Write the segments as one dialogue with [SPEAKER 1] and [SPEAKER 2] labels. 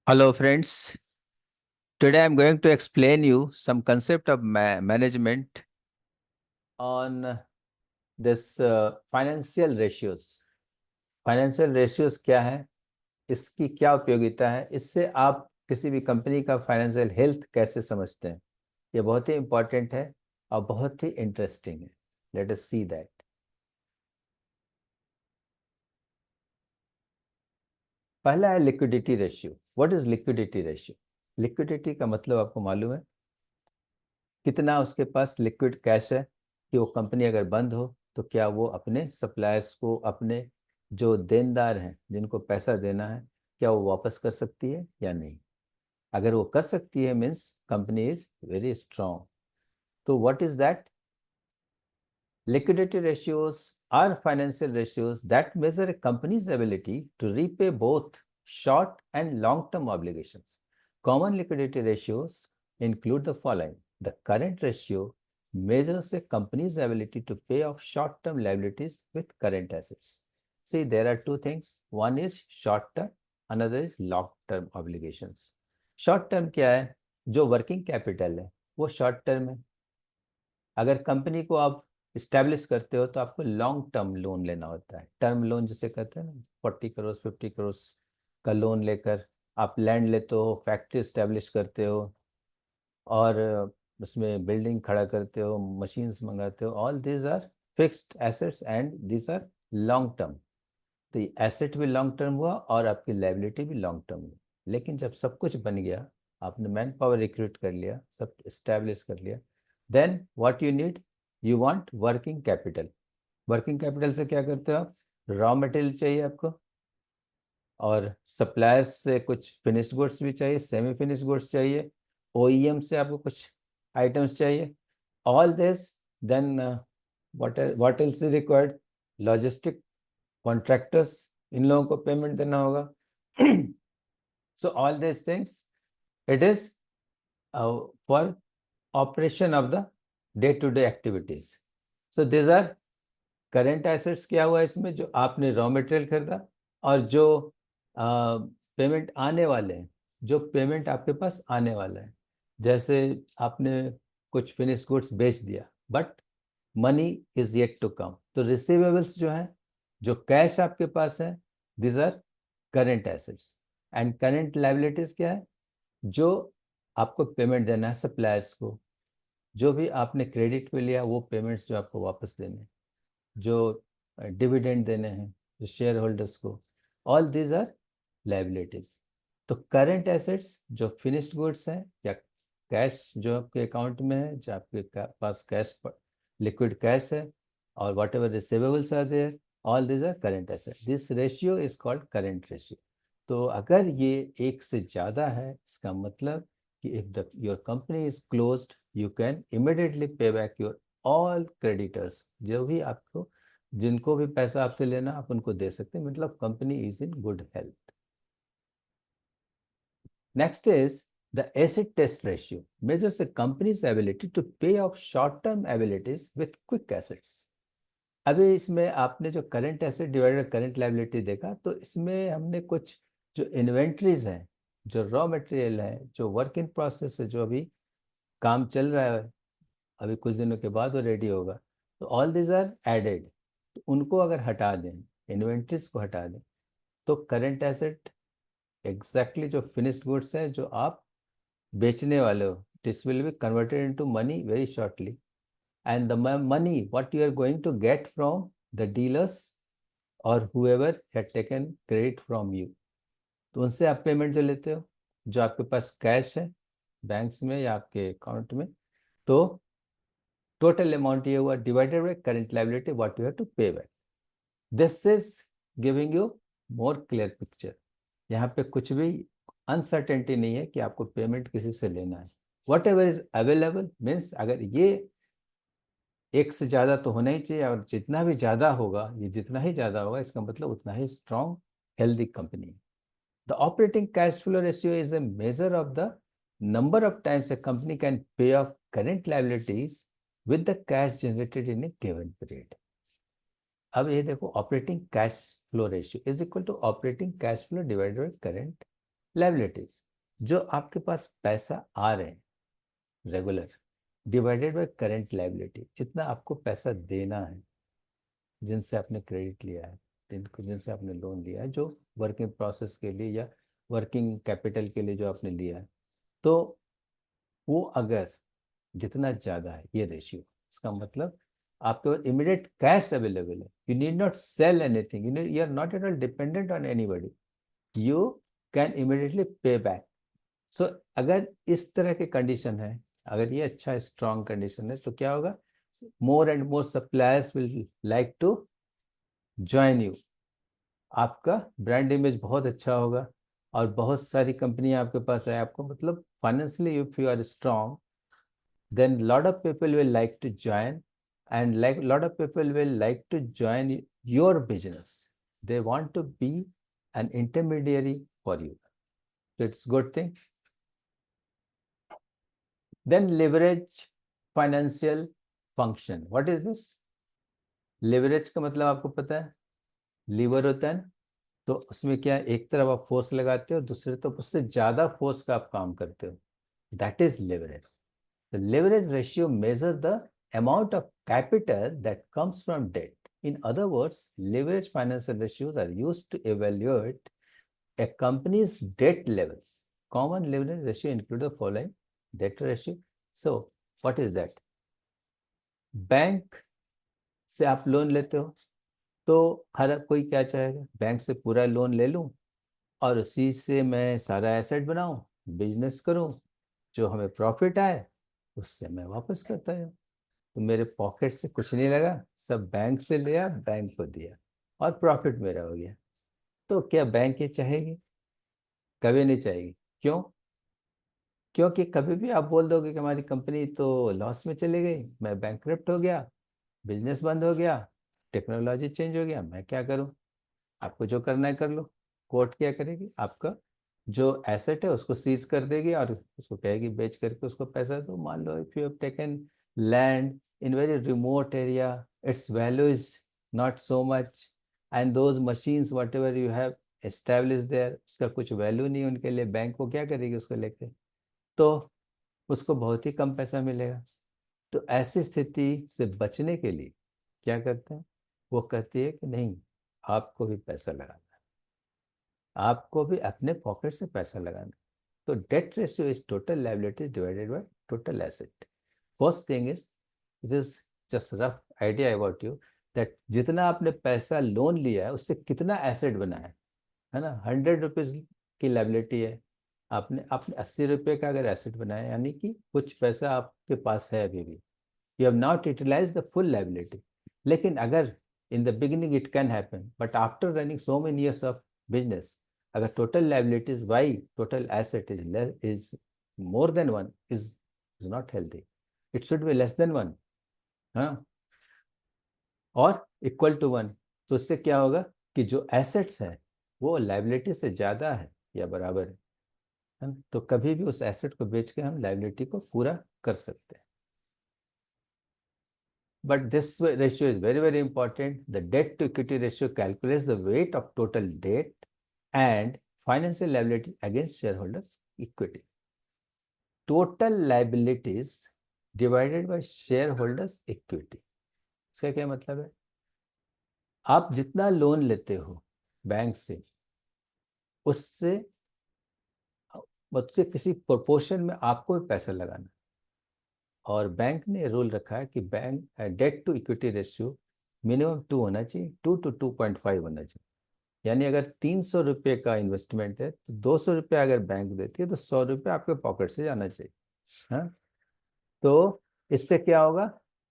[SPEAKER 1] Hello friends, today I'm going to explain you some concept of management on this financial ratios. Financial ratios क्या है, इसकी क्या उपयोगिता है, इससे आप किसी भी कंपनी का फाइनेंशियल हेल्थ कैसे समझते हैं, ये बहुत ही इंपॉर्टेंट है और बहुत ही इंटरेस्टिंग है. Let us see that. पहला है liquidity ratio. What is liquidity ratio? Liquidity का मतलब आपको मालूम है, कितना उसके पास लिक्विड कैश है कि वो कंपनी अगर बंद हो तो क्या वो अपने सप्लायर्स को, अपने जो देनदार हैं जिनको पैसा देना है, क्या वो वापस कर सकती है या नहीं. अगर वो कर सकती है means company is very strong. तो what is that? Liquidity ratios are financial ratios that measure a company's ability to repay both short and long-term obligations. Common liquidity ratios include the following. The current ratio measures a company's ability to pay off short-term liabilities with current assets. See, there are two things. One is short-term, another is long-term obligations. Short-term क्या है? जो working capital है वो short term है. अगर company को आप establish करते हो तो आपको लॉन्ग टर्म लोन लेना होता है. टर्म लोन जिसे कहते हैं ना, 40 करोड़ 50 करोड़ का लोन लेकर आप लैंड लेते हो, फैक्ट्री इस्टेब्लिश करते हो और उसमें बिल्डिंग खड़ा करते हो, मशीन्स मंगाते हो. All these are fixed assets and these are long term. तो ये एसेट भी लॉन्ग टर्म हुआ और आपकी लाइबिलिटी भी लॉन्ग टर्म हुई. लेकिन जब सब कुछ बन गया, आपने मैन पावर रिक्रूट कर लिया, सब इस्टेब्लिश कर लिया, then what you need? You want working capital. Working capital से क्या करते हो आप? रॉ मटेरियल चाहिए आपको, और सप्लायर्स से कुछ फिनिश्ड गुड्स भी चाहिए, सेमी फिनिश्ड गुड्स चाहिए, ओईएम से आपको कुछ आइटम्स चाहिए. All this, then what else is required? Logistic contractors, इन लोगों को पेमेंट देना होगा. So all this things, it is for operation of the day to day activities. So this are current assets. क्या हुआ इसमें? जो आपने रॉ मटेरियल खरीदा और जो पेमेंट आने वाले हैं, जो पेमेंट आपके पास आने वाला है. जैसे आपने कुछ फिनिश गुड्स बेच दिया but money is yet to come, तो रिसीवेबल्स जो है, जो कैश आपके पास है, this are current assets. And current liabilities क्या है? जो आपको पेमेंट देना है सप्लायर्स को, जो भी आपने क्रेडिट पे लिया वो पेमेंट्स जो आपको वापस देने हैं, जो डिविडेंड देने हैं जो शेयर होल्डर्स को, ऑल दीज आर लाइबिलिटीज. तो करेंट एसेट्स जो फिनिश्ड गुड्स हैं या कैश जो आपके अकाउंट में है, जो आपके पास कैश, लिक्विड कैश है, और whatever receivables are there, all these are current asset. This ratio is called current ratio. तो अगर ये एक से ज़्यादा है, इसका मतलब कि if the your company is closed, you can immediately पे बैक योर ऑल क्रेडिटर्स. जो भी आपको, जिनको भी पैसा आपसे लेना, आप उनको दे सकते हैं. मतलब company is in good health. Next is the acid test ratio measures the company's ability to pay off short term abilities with quick assets. अभी इसमें आपने जो current asset divided current liability देखा, तो इसमें हमने कुछ जो इन्वेंट्रीज हैं, जो रॉ मटेरियल है, जो वर्क इन प्रोसेस है, जो अभी काम चल रहा है, अभी कुछ दिनों के बाद वो रेडी होगा, तो ऑल दिस आर एडेड. तो उनको अगर हटा दें, इन्वेंट्रीज को हटा दें, तो करंट एसेट एग्जैक्टली जो फिनिश्ड गुड्स है जो आप बेचने वाले हो, this will be converted into money very shortly. And the money what you are going to get from the dealers और whoever had taken credit from you, तो उनसे आप पेमेंट जो लेते हो, जो आपके पास कैश है बैंक्स में या आपके अकाउंट में, तो टोटल अमाउंट ये हुआ divided by current liability what you have to pay back. This is giving you more clear picture. यहाँ पे कुछ भी अनसर्टेनिटी नहीं है कि आपको पेमेंट किसी से लेना है. What ever is available means, अगर ये एक से ज़्यादा तो होना ही चाहिए, और जितना भी ज़्यादा होगा, ये जितना ही ज़्यादा होगा इसका मतलब उतना ही strong healthy company. The operating cash flow ratio is a measure of the number of times a company can pay off current liabilities with the cash generated in a given period. अब ये देखो, operating cash flow ratio is equal to operating cash flow divided by current liabilities, जो आपके पास पैसा आ रहे हैं regular, divided by current liability, जितना आपको पैसा देना है, जिनसे आपने क्रेडिट लिया है, जिनसे आपने लोन लिया है, जो वर्किंग प्रोसेस के लिए या वर्किंग कैपिटल के लिए जो आपने लिया है, तो वो अगर जितना ज़्यादा है ये रेशियो, इसका मतलब आपके पास इमीडिएट कैश अवेलेबल है, you need not sell anything, you are not at all dependent on anybody, you can immediately pay back. So अगर इस तरह के कंडीशन है, अगर ये अच्छा स्ट्रॉन्ग कंडीशन है, तो क्या होगा, more and more suppliers will like to join you, आपका ब्रांड इमेज बहुत अच्छा होगा और बहुत सारी कंपनियां आपके पास है, आपको मतलब financially if you are strong, then lot of people will like to join, and like lot of people will like to join your business, they want to be an intermediary for you, so it's good thing. Then leverage financial function, what is this? leverage का मतलब आपको पता है, liver होता है ना, तो उसमें क्या है, एक तरफ आप फोर्स लगाते हो, दूसरी तरफ उससे ज्यादा फोर्स का आप काम करते हो, that is leverage. The leverage ratio measures the amount of capital that comes from debt. In other words, leverage financial ratios are used to evaluate a company's debt levels. Common leverage ratio include the following: debt ratio. So, what is that? Bank से आप loan लेते हो, तो हर कोई क्या चाहेगा, bank से पूरा लोन ले लूं और उसी से मैं सारा एसेट बनाऊं, बिजनेस करूं, जो हमें प्रॉफिट आए उससे मैं वापस करता जाऊं, तो मेरे पॉकेट से कुछ नहीं लगा, सब बैंक से लिया, बैंक को दिया और प्रॉफिट मेरा हो गया। तो क्या बैंक ये चाहेगी? कभी नहीं चाहेगी। क्यों? क्योंकि कभी भी आप बोल दोगे कि हमारी कंपनी तो लॉस में चली गई, मैं बैंकरप्ट हो गया, बिजनेस बंद हो गया, टेक्नोलॉजी चेंज हो गया, मैं क्या करूं? आपको जो करना है कर लो। कोर्ट क्या करेगी, आपका जो एसेट है उसको सीज कर देगी और उसको कहेगी बेच करके उसको पैसा दो। मान लो if you have taken land in very remote area, its value is not so much, and those machines whatever you have establish there, उसका कुछ वैल्यू नहीं उनके लिए, बैंक को क्या करेगी उसको लेके, तो उसको बहुत ही कम पैसा मिलेगा। तो ऐसी स्थिति से बचने के लिए क्या करते हैं, वो कहती है कि नहीं, आपको भी पैसा लगाना, आपको भी अपने पॉकेट से पैसा लगाना। तो debt ratio is total liabilities divided by total asset. First thing is, this is just rough idea about you, that जितना आपने पैसा लोन लिया है उससे कितना एसेट बना है ना, 100 रुपीज की लायबिलिटी है, आपने 80 रुपये का अगर एसेट बनाया, यानी कि कुछ पैसा आपके पास है अभी भी, you have not utilized the full liability. लेकिन अगर in the beginning it can happen, but after running so many years of business, अगर total liabilities by total asset is less, is more than one, is not healthy. It should be less than one, हाँ, और equal to one. तो इससे क्या होगा कि जो assets है वो लाइबिलिटी से ज्यादा है या बराबर है ना? तो कभी भी उस एसेट को बेच के हम लाइबिलिटी को पूरा कर सकते हैं। But this ratio is very, very important. The debt to equity ratio calculates the weight of total debt and financial liability against shareholders' equity. Total liabilities divided by shareholders' equity. इसका क्या मतलब है? आप जितना लोन लेते हो bank से, उससे उससे किसी प्रोपोर्शन में आपको भी पैसा लगाना, और बैंक ने रूल रखा है कि bank debt to equity ratio minimum 2 होना चाहिए, 2 to 2.5 होना चाहिए। यानी अगर 300 रुपये का इन्वेस्टमेंट है तो 200 रुपये अगर बैंक देती है तो 100 रुपये आपके पॉकेट से जाना चाहिए। हाँ, तो इससे क्या होगा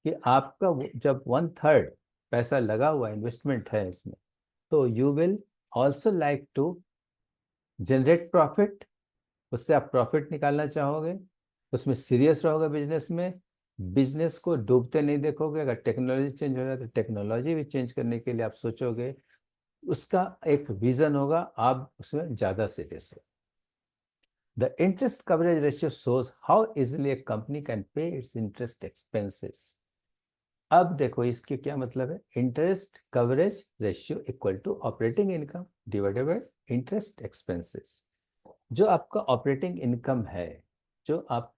[SPEAKER 1] कि आपका जब 1/3 पैसा लगा हुआ इन्वेस्टमेंट है इसमें, तो you will also like to generate profit, उससे आप प्रॉफिट निकालना चाहोगे, उसमें सीरियस रहोगे बिजनेस में, बिजनेस को डूबते नहीं देखोगे। अगर टेक्नोलॉजी चेंज हो रहा है तो टेक्नोलॉजी भी चेंज करने के लिए आप सोचोगे, उसका एक विजन होगा, आप उसमें ज्यादा सीरियस हो। The interest coverage ratio shows how easily a company can pay its interest expenses. अब देखो इसके क्या मतलब है, interest coverage ratio equal to operating income divided by interest expenses. जो आपका ऑपरेटिंग इनकम है, जो आप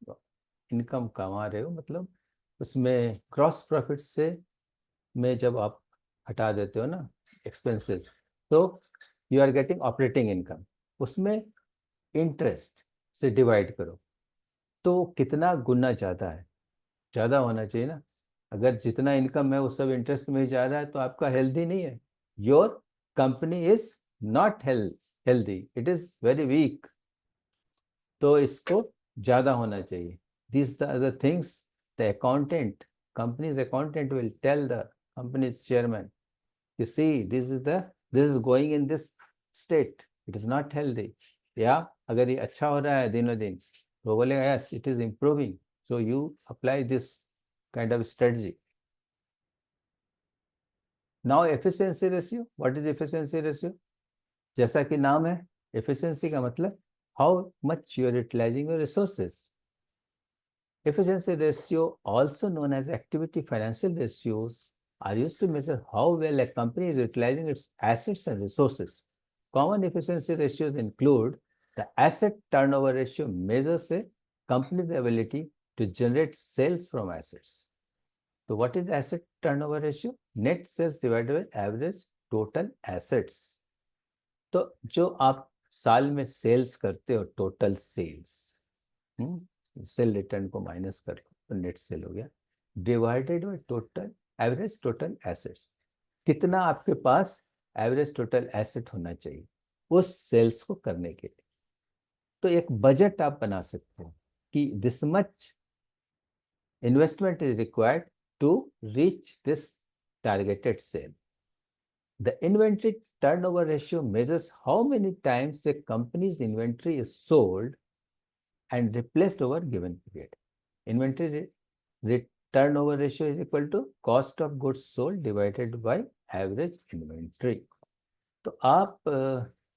[SPEAKER 1] इनकम कमा रहे हो, मतलब उसमें क्रॉस प्रॉफिट से में जब आप हटा देते हो ना एक्सपेंसेस, तो you are getting operating income. उसमें इंटरेस्ट से डिवाइड करो तो कितना गुना ज़्यादा है, ज़्यादा होना चाहिए ना। अगर जितना इनकम है वो सब इंटरेस्ट में ही जा रहा है तो आपका हेल्दी नहीं है। Your company is not healthy, it is very weak. तो इसको ज़्यादा होना चाहिए। This the things the accountant, companies accountant will tell the companies chairman, you see this is going in this state, it is not healthy। या अगर ये अच्छा हो रहा है दिनों दिन तो बोलेगा yes it is improving, so you apply this kind of strategy। now efficiency ratio, what is efficiency ratio? जैसा कि नाम है, efficiency का मतलब how much you are utilizing your resources। Efficiency ratio, also known as activity financial ratios, are used to measure how well a company is utilizing its assets and resources। Common efficiency ratios include the asset turnover ratio, measures a company's ability to generate sales from assets। So what is asset turnover ratio? Net sales divided by average total assets। तो जो आप साल में sales करते हो, total sales, cell return को minus कर तो नेट सेल हो गया, divided by total average total assets. कितना आपके पास एवरेज टोटल एसेट होना चाहिए उस सेल्स को करने के लिए। तो एक बजट आप बना सकते हो कि this much investment is required to reach this targeted sale. The inventory turnover ratio measures how many times the company's inventory is sold and replaced over given period। Inventory turnover ratio is equal to cost of goods sold divided by average inventory। तो आप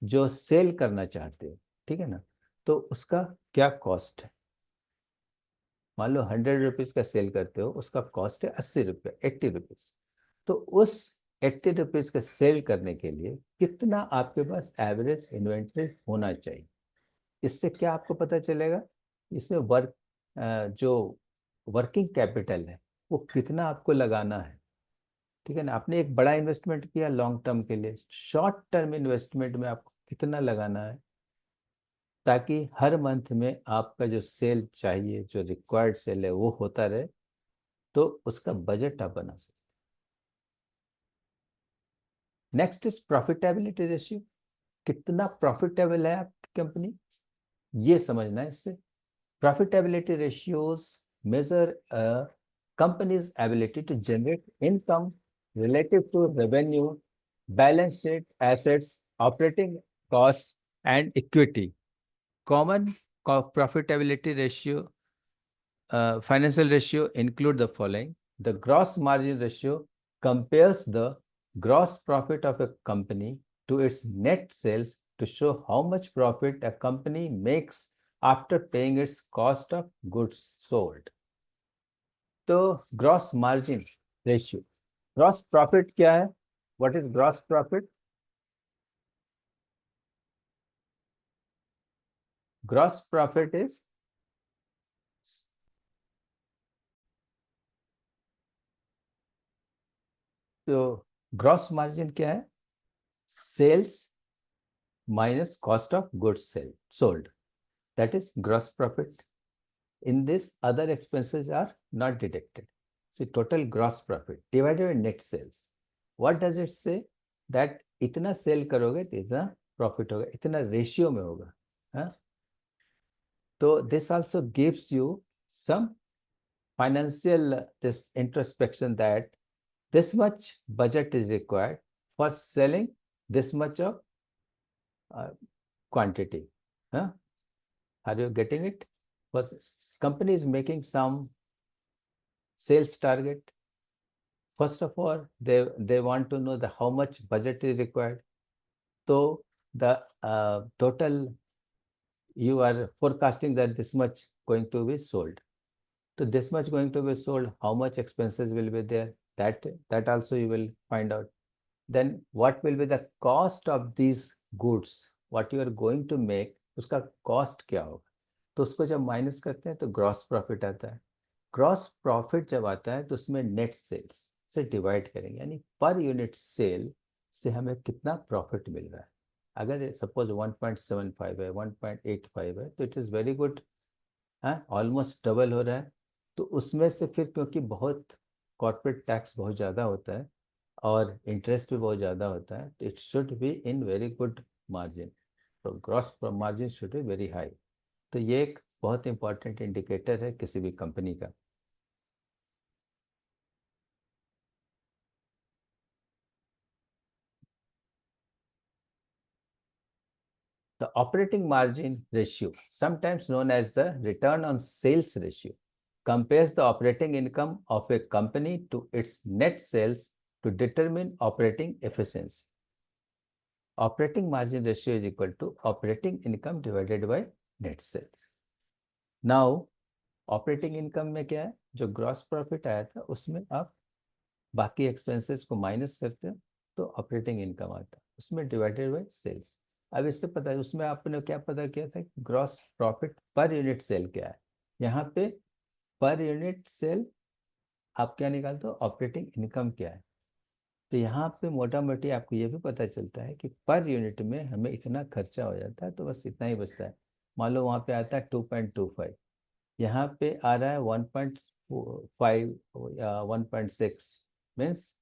[SPEAKER 1] जो cell करना चाहते हो, ठीक है ना, तो उसका क्या कॉस्ट है। मान लो 100 रुपीज का सेल करते हो, उसका कॉस्ट है 80 रुपये, 80 रुपीज। तो उस 80 रुपीज का सेल करने के लिए कितना आपके पास एवरेज इन्वेंट्री होना चाहिए। इससे क्या आपको पता चलेगा, इसमें जो वर्किंग कैपिटल है वो कितना आपको लगाना है। ठीक है ना, आपने एक बड़ा इन्वेस्टमेंट किया लॉन्ग टर्म के लिए, शॉर्ट टर्म इन्वेस्टमेंट में आपको कितना लगाना है, ताकि हर मंथ में आपका जो सेल चाहिए, जो रिक्वायर्ड सेल है वो होता रहे। तो उसका बजट आप बना सकते। नेक्स्ट इज प्रॉफिटेबिलिटी रेशियो, कितना प्रॉफिटेबल है आपकी कंपनी, ये समझना है इससे। Profitability ratios measure a company's ability to generate income relative to revenue, balance sheet, assets, operating costs, and equity। Common profitability ratio, financial ratio include the following. The gross margin ratio compares the gross profit of a company to its net sales to show how much profit a company makes after paying its cost of goods sold। तो gross margin ratio, gross profit क्या है, what is gross profit? Gross profit is, तो gross margin क्या है? Sales minus cost of goods sold, that is gross profit. In this other expenses are not deducted. so total gross profit divided by net sales, what does it say? that इतना cell करोगे तो इतना profit होगा, इतना ratio में होगा। हाँ, तो this also gives you some financial this introspection that this much budget is required for selling this much of uh, quantity। Huh? Are you getting it? But company is making some sales target. First of all, they want to know the how much budget is required. So the total you are forecasting that this much going to be sold. So this much going to be sold, how much expenses will be there? That also you will find out। then what will be the cost of these goods, what you are going to make उसका cost क्या होगा। तो उसको जब minus करते हैं तो gross profit आता है। ग्रॉस प्रॉफिट जब आता है तो उसमें नेट सेल्स से डिवाइड करेंगे, यानी पर यूनिट सेल से हमें कितना प्रॉफिट मिल रहा है। अगर सपोज 1.75 है, 1.85 है, तो इट इज़ वेरी गुड, है, ऑलमोस्ट डबल हो रहा है। तो उसमें से फिर क्योंकि बहुत कॉर्पोरेट टैक्स बहुत ज़्यादा होता है और इंटरेस्ट भी बहुत ज़्यादा होता है, तो it should be in very good margin, तो gross margin should be very high. तो ये एक बहुत इंपॉर्टेंट इंडिकेटर है किसी भी कंपनी का। The operating margin ratio, sometimes known as the return on sales ratio, compares the operating income of a company to its net sales to determine operating efficiency. Operating margin ratio is equal to operating income divided by net sales. Now, operating income में क्या है, जो gross profit आया था उसमें आप बाकी expenses को माइनस करते हो तो ऑपरेटिंग इनकम आता है, उसमें डिवाइडेड बाय सेल्स। अब इससे पता है, उसमें आपने क्या पता किया था, gross profit per unit sale क्या है। यहाँ पे पर यूनिट सेल आप क्या निकालते हो, ऑपरेटिंग इनकम क्या है। तो यहाँ पे मोटा मोटी आपको ये भी पता चलता है कि पर यूनिट में हमें इतना खर्चा हो जाता है तो बस इतना ही बचता है। मान लो वहाँ पे आता है 2.25, यहाँ पे आ रहा है 1.5 या 1.6, मीन्स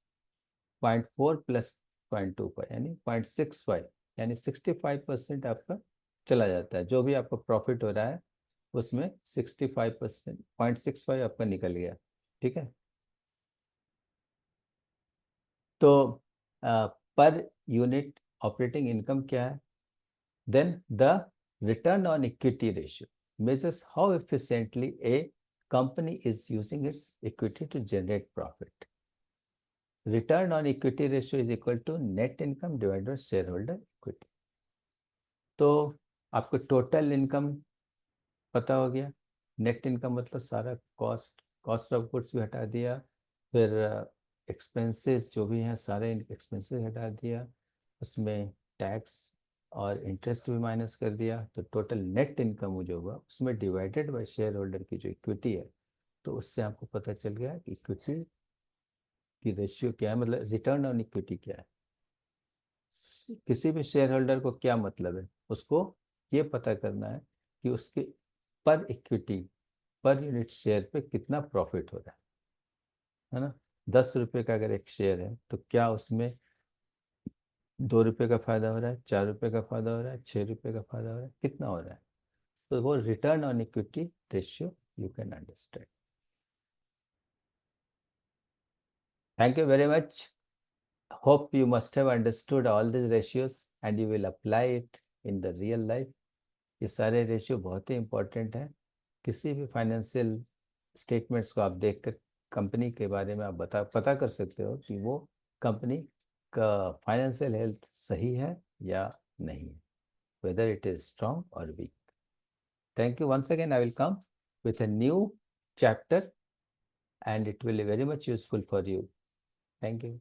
[SPEAKER 1] 0.4 प्लस 0.25 यानी 0.65, यानी 65% आपका चला जाता है। जो भी आपका प्रॉफिट हो रहा है उसमें 65%, 0.65 आपका निकल गया। ठीक है। तो पर यूनिट ऑपरेटिंग इनकम क्या है। Then the return on equity ratio measures how efficiently a company is using its equity to generate profit. Return on equity ratio is equal to net income divided by shareholder equity. तो आपको total income पता हो गया। Net income मतलब सारा cost, cost of goods भी हटा दिया, फिर एक्सपेंसेस जो भी हैं सारे एक्सपेंसेस हटा दिया, उसमें टैक्स और इंटरेस्ट भी माइनस कर दिया, तो टोटल नेट इनकम जो हुआ उसमें डिवाइडेड बाय शेयर होल्डर की जो इक्विटी है, तो उससे आपको पता चल गया कि इक्विटी की रेशियो क्या है, मतलब रिटर्न ऑन इक्विटी क्या है। किसी भी शेयर होल्डर को क्या मतलब है, उसको ये पता करना है कि उसके पर इक्विटी, पर यूनिट शेयर पे कितना प्रॉफिट हो रहा है ना। 10 रुपए का अगर एक शेयर है तो क्या उसमें 2 रुपए का फायदा हो रहा है, 4 रुपए का फायदा हो रहा है, 6 रुपए का फायदा हो रहा है, कितना हो रहा है। तो वो return on equity ratio you can understand. Thank you very much. Hope you must have understood all these ratios and you will apply it in the real life. ये सारे रेशियो बहुत ही इंपॉर्टेंट है। किसी भी फाइनेंशियल स्टेटमेंट्स को आप देखकर company के बारे में आप पता कर सकते हो कि वो कंपनी का फाइनेंशियल हेल्थ सही है या नहीं है, whether it is strong or weak. Thank you once again. I will come with a new chapter and it will be very much useful for you. Thank you.